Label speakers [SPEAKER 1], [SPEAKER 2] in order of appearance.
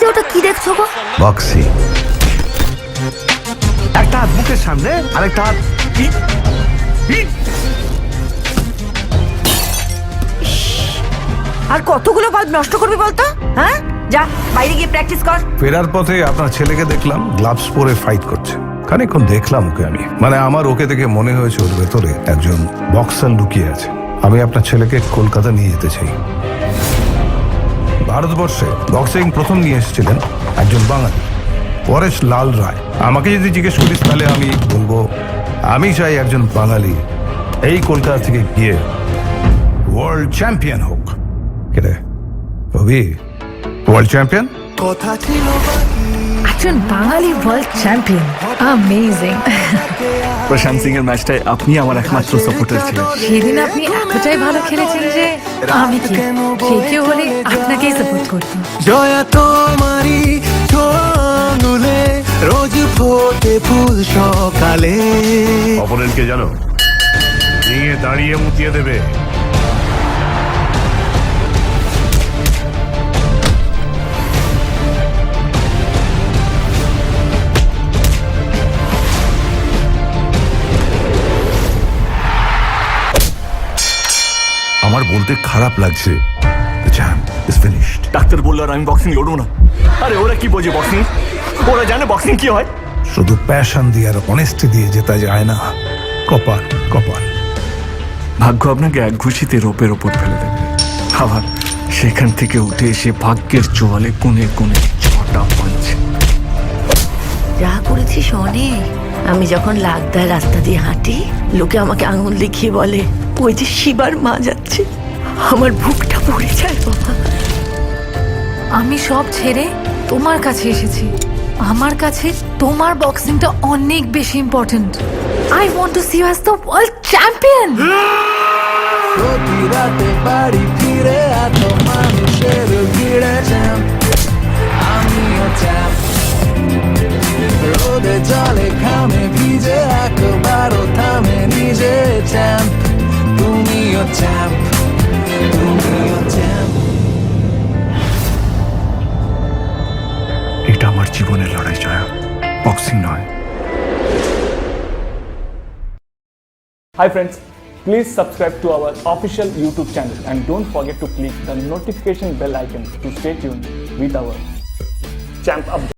[SPEAKER 1] ওটা কি দেখছো গো?
[SPEAKER 2] বক্সিং। একটা হাত বুকের সামনে, আরেকটা হাত
[SPEAKER 1] আর কতগুলো বাল্ব নষ্ট করবি বলতো? হ্যাঁ, যা বাইরে গিয়ে প্র্যাকটিস কর।
[SPEAKER 2] ফেরার পথে আপনার ছেলেকে দেখলাম গ্লাভস পরে ফাইট করছে। খানিকক্ষণ দেখলাম ওকে আমি, মানে আমার ওকে দেখে মনে হয়েছে ওর ভেতরে একজন বক্সার লুকিয়ে আছে। আমি আপনার ছেলেকে কলকাতা নিয়ে যেতে চাই। ভারতবর্ষে বক্সিং প্রথম নিয়ে এসেছিলেন একজন বাঙালি, পরেশ লাল রায়। আমাকে যদি জিজ্ঞেস করিস তাহলে আমি বলবো আমি চাই একজন বাঙালি এই কলকাতা থেকে গিয়ে ওয়ার্ল্ড চ্যাম্পিয়ন হোক। কেরে রবি, ওয়ার্ল্ড চ্যাম্পিয়ন?
[SPEAKER 3] কথা ছিল
[SPEAKER 4] একজন বাঙালি ওয়ার্ল্ড চ্যাম্পিয়ন, অ্যামেজিং।
[SPEAKER 5] প্রশান্ত সিং এর ম্যাচটায় আপনি আমার একমাত্র সাপোর্টার ছিলেন।
[SPEAKER 4] সেদিন আপনি এতটাই ভালো খেলেছেন যে আমি কি কে কেউ হলে আপনাকেই সাপোর্ট করতাম।
[SPEAKER 3] জয়া তোমারি আঙুলে রোজ ফোটে ফুল সকালে।
[SPEAKER 2] অপোনেন্টকে জানো, নিয়ে দাঁড়িয়ে মুতিয়ে দেবে। আমার বলতে খারাপ লাগছে, the champ is finished.
[SPEAKER 5] Doctor বললো আর আমি বক্সিং লড়বো না। আরে ওরা কি বোঝে বক্সিং? ওরা জানে বক্সিং কি হয়?
[SPEAKER 2] শুধু প্যাশন দিয়ে আর অনেস্টি দিয়ে জেতা যায় না। কপাল কপাল।
[SPEAKER 5] ভাগ্য আপনাকে এক ঘুষিতে রোপের ওপর ফেলে দেবে, আবার সেখান থেকে উঠে এসে ভাগ্যের চোয়ালে কোণে কোণে 6টা পাঞ্চ।
[SPEAKER 1] যা করেছিস অনেক। আমি যখন লাগদার রাস্তা দিয়ে হাঁটি, লোকে আমাকে আঙুল দেখিয়ে বলে ওই যে শিবার মা যাচ্ছে। আমার বুকটা পড়ে যায় বাবা।
[SPEAKER 4] আমি সব ছেড়ে তোমার কাছে এসেছি। আমার কাছে তোমার বক্সিংটা অনেক বেশি important. I want to see you as the world champion.
[SPEAKER 3] প্রতি রাতে বাড়ি ফিরে এত মানুষের ভিড়ে জ্যাম, আমিও চ্যাম্প। রোদে জলে ঘামে ভিজে একবারও থামে নিজে চ্যাম্প। তুমিও চ্যাম্প, তুমিও চ্যাম্প।
[SPEAKER 5] এটা আমার জীবনের লড়াই জয়া, বক্সিং নয়।
[SPEAKER 6] Hi friends, please subscribe to our official YouTube channel and don't forget to click the notification bell icon to stay tuned with our Champ Update.